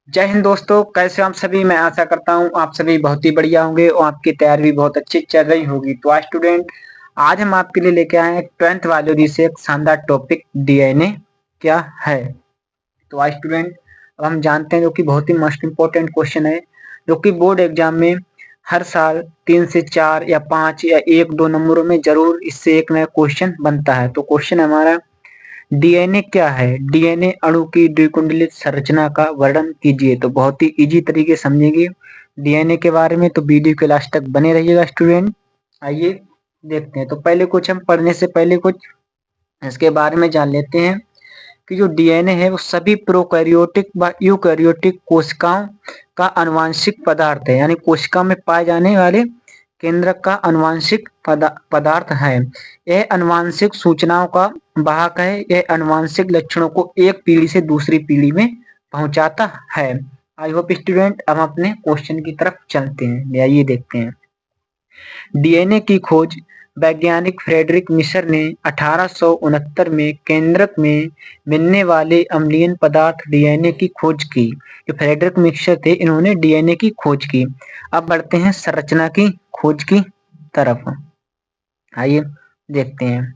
जय हिंद दोस्तों, कैसे हो आप सभी। मैं आशा करता हूँ आप सभी बहुत ही बढ़िया होंगे और आपकी तैयारी भी बहुत अच्छी चल रही होगी। तो आज स्टूडेंट, आज हम आपके लिए लेके आए हैं 12th बायोलॉजी से एक शानदार टॉपिक, डीएनए क्या है। तो आज स्टूडेंट, अब हम जानते हैं जो कि बहुत ही मोस्ट इम्पोर्टेंट क्वेश्चन है, जो कि बोर्ड एग्जाम में हर साल 3 से 4 या 5 या 1-2 नंबरों में जरूर इससे एक नया क्वेश्चन बनता है। तो क्वेश्चन हमारा, डीएनए क्या है? डीएनए अणु की द्विकुंडलित संरचना का वर्णन कीजिए। तो बहुत ही इजी तरीके से समझेंगे डीएनए के बारे में, तो वीडियो के लास्ट तक बने रहिएगा स्टूडेंट। आइए देखते हैं। तो पहले कुछ हम पढ़ने से पहले कुछ इसके बारे में जान लेते हैं कि जो डीएनए है वो सभी प्रोकैरियोटिक व यूकैरियोटिक कोशिकाओं का आनुवांशिक पदार्थ है, यानी कोशिका में पाए जाने वाले केंद्रक का आनुवांशिक पदार्थ है। यह आनुवांशिक सूचनाओं का वाहक है। यह आनुवांशिक लक्षणों को एक पीढ़ी से दूसरी पीढ़ी में पहुंचाता है। आई होप स्टूडेंट, अब अपने क्वेश्चन की तरफ चलते हैं। आइए देखते हैं। डीएनए की खोज वैज्ञानिक फ्रेडरिक मिशर ने 1869 में केंद्रक में मिलने वाले अम्लीय पदार्थ डीएनए की खोज की। जो फ्रेडरिक मिशर थे, इन्होंने डीएनए की खोज की। अब बढ़ते हैं संरचना की खोज की तरफ। आइए देखते हैं।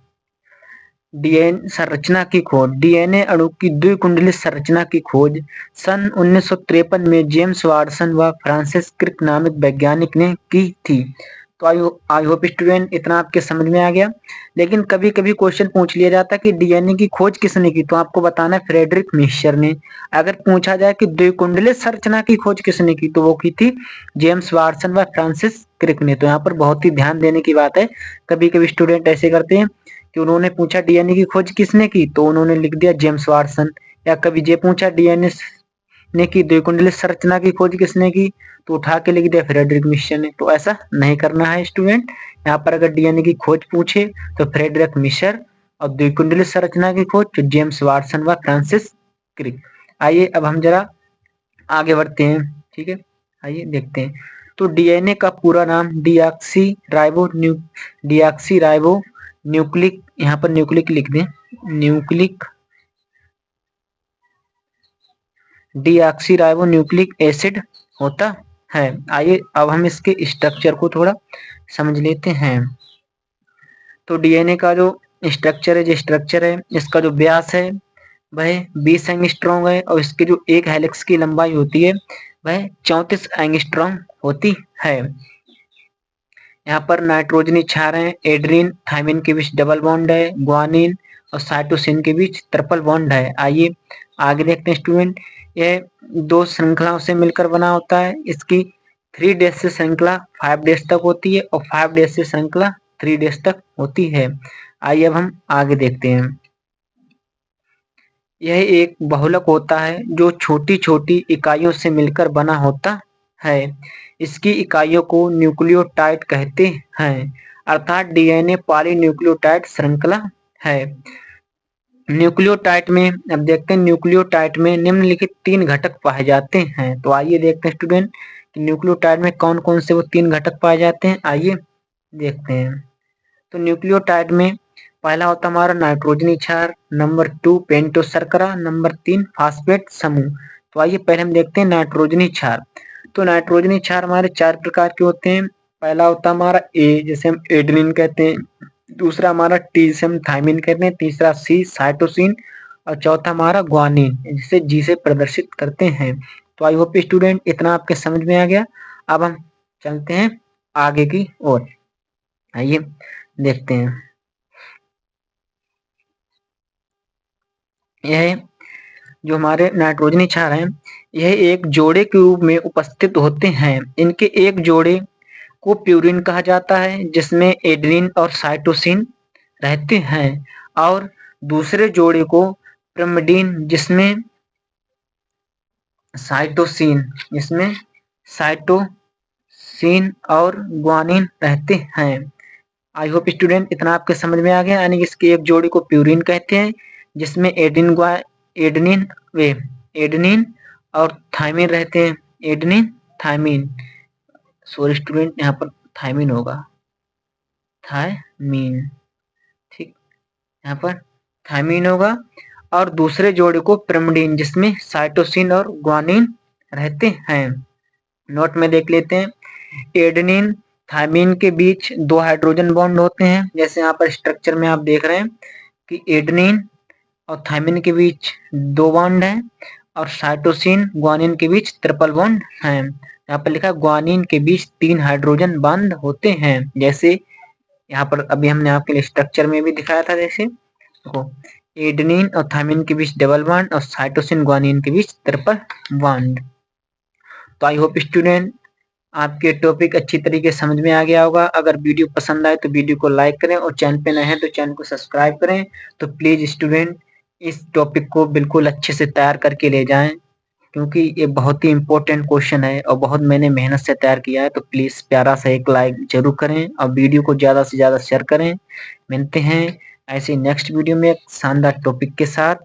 डीएनए संरचना की खोज, डीएनए अणु की द्विकुंडलित संरचना की खोज सन 1953 में जेम्स वाटसन व फ्रांसिस क्रिक नामक वैज्ञानिक ने की थी। तो आई होप स्टूडेंट इतना आपके समझ में आ गया। लेकिन कभी कभी क्वेश्चन पूछ लिया जाता है कि डीएनए की खोज किसने की, तो आपको बताना है फ्रेडरिक मिशर ने। अगर पूछा जाए कि द्विकुंडलित संरचना की खोज किसने की, तो वो की थी जेम्स वाटसन व फ्रांसिस क्रिक ने। तो यहाँ पर बहुत ही ध्यान देने की बात है। कभी कभी स्टूडेंट ऐसे करते हैं कि उन्होंने पूछा डीएनए की खोज किसने की, तो उन्होंने लिख दिया जेम्स वाटसन। या कभी ये पूछा डीएनए ने की द्विकुंडलित संरचना की खोज किसने की, तो उठा के लिख दिया फ्रेडरिक मिशर ने। तो ऐसा नहीं करना है स्टूडेंट। यहाँ पर अगर डीएनए की खोज पूछे तो फ्रेडरिक मिशर, और द्विकुंडलित संरचना की खोज तो जेम्स वाटसन व फ्रांसिस क्रिक। आइए अब हम जरा आगे बढ़ते हैं। ठीक है, आइए देखते हैं। तो डीएनए का पूरा नाम डिऑक्सी राइबो न्यूक्लिक, यहाँ पर न्यूक्लिक लिख दें, nucleic deoxy ribo nucleic acid होता है। आइए अब हम इसके स्ट्रक्चर को थोड़ा समझ लेते हैं। तो डीएनए का जो स्ट्रक्चर है, इसका जो व्यास है वह 20 एंगस्ट्रॉम है, और इसकी जो एक हेलिक्स की लंबाई होती है वह 34 एंगस्ट्रॉम होती है। यहाँ पर नाइट्रोजनी क्षार है, एड्रीन थायमिन के बीच डबल बॉन्ड है, ग्वानिन और साइटोसिन के बीच ट्रिपल बॉन्ड है। आइए आगे देखते हैं स्टूडेंट। यह 2 श्रृंखलाओं से मिलकर बना होता है। इसकी 3 डेज से श्रृंखला 5 डेज तक होती है, और 5 डेज से श्रृंखला 3 डेज तक होती है। आइए अब हम आगे देखते हैं। यह एक बहुलक होता है जो छोटी छोटी इकाइयों से मिलकर बना होता है। इसकी इकाइयों को न्यूक्लियोटाइड कहते हैं, अर्थात डीएनए पॉलीन्यूक्लियोटाइड श्रृंखला है। न्यूक्लियोटाइड में, अब देखते हैं, न्यूक्लियोटाइड में निम्नलिखित 3 घटक पाए जाते हैं। तो आइए देखते हैं स्टूडेंट कि न्यूक्लियोटाइड में कौन कौन से वो 3 घटक पाए जाते हैं। आइए देखते हैं। तो न्यूक्लियोटाइड में पहला होता है हमारा नाइट्रोजनी क्षार, नंबर 2 पेंटोस शर्करा, नंबर 3 फास्फेट समूह। तो आइए पहले हम देखते हैं नाइट्रोजनी क्षार। तो नाइट्रोजनी क्षार हमारे 4 प्रकार के होते हैं। पहला होता है हमारा ए, जिसे हम एड्रीन कहते हैं। दूसरा हमारा टी, जिसे हम थायमिन कहते हैं। तीसरा सी, साइटोसिन। और चौथा हमारा ग्वानिन, जिसे जी से प्रदर्शित करते हैं। तो आई होप स्टूडेंट इतना आपके समझ में आ गया। अब हम चलते हैं आगे की ओर। आइए देखते हैं। यह जो हमारे नाइट्रोजनी क्षार हैं, यह एक जोड़े के रूप में उपस्थित होते हैं। इनके एक जोड़े को प्यूरिन कहा जाता है, जिसमें एडेनिन और साइटोसिन रहते हैं, और दूसरे जोड़े को पिरिमिडीन, जिसमें साइटोसिन इसमें साइटोसिन और ग्वानिन रहते हैं। आई होप स्टूडेंट इतना आपके समझ में आ गया। यानी कि इसके एक जोड़ी को प्यूरिन कहते हैं, जिसमें एडेनिन वे एडेनिन और थायमिन रहते हैं। एडेनिन थायमिन, सॉरी स्टूडेंट, यहाँ पर थायमिन होगा, थायमिन, ठीक, यहाँ पर थायमिन होगा। और दूसरे जोड़े को पिरिमिडीन, जिसमें साइटोसिन और ग्वानिन रहते हैं। नोट में देख लेते हैं, एडेनिन थायमिन के बीच 2 हाइड्रोजन बॉन्ड होते हैं। जैसे यहाँ पर स्ट्रक्चर में आप देख रहे हैं कि एडेनिन और थायमिन के बीच 2 बॉन्ड हैं और साइटोसिन ग्वानिन के बीच ट्रिपल बॉन्ड है। यहाँ पर लिखा है ग्वानिन के बीच 3 हाइड्रोजन बॉन्ड होते हैं। जैसे यहाँ पर अभी हमने आपके लिए स्ट्रक्चर में भी दिखाया था। जैसे देखो, एडेनिन और थायमिन के बीच डबल बॉन्ड और साइटोसिन ग्वानिन के बीच ट्रिपल बॉन्ड। तो आई होप स्टूडेंट आपके टॉपिक अच्छी तरीके से समझ में आ गया होगा। अगर वीडियो पसंद आए तो वीडियो को लाइक करें और चैनल पे नए हैं तो चैनल को सब्सक्राइब करें। तो प्लीज स्टूडेंट इस टॉपिक को बिल्कुल अच्छे से तैयार करके ले जाएं, क्योंकि ये बहुत ही इंपॉर्टेंट क्वेश्चन है और बहुत मैंने मेहनत से तैयार किया है। तो प्लीज प्यारा सा एक लाइक जरूर करें और वीडियो को ज्यादा से ज्यादा शेयर करें। मिलते हैं ऐसे नेक्स्ट वीडियो में एक शानदार टॉपिक के साथ।